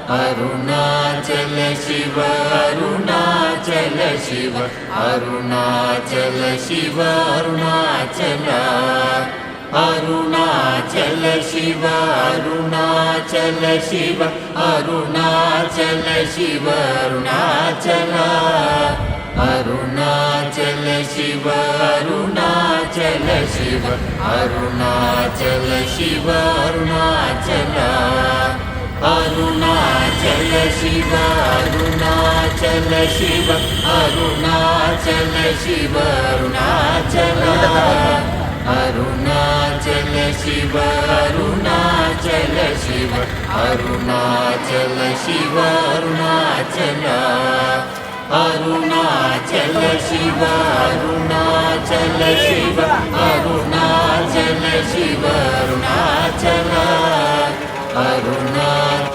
Arunachal Shiva Arunachal Shiva Arunachal Shiva Arunachal Arunachal Shiva Arunachal Shiva Arunachal Shiva Arunachal Arunachal Shiva Arunachal Shiva Arunachal Shiva Arunachal Arunachal Shiva Arunachal Shiva Arunachal Shiva Arunachal Arunachal Shiva Arunachal Shiva Arunachal Shiva Arunachal Arunachal Shiva Arunachal Shiva Arunachal Shiva Arunachal Aruna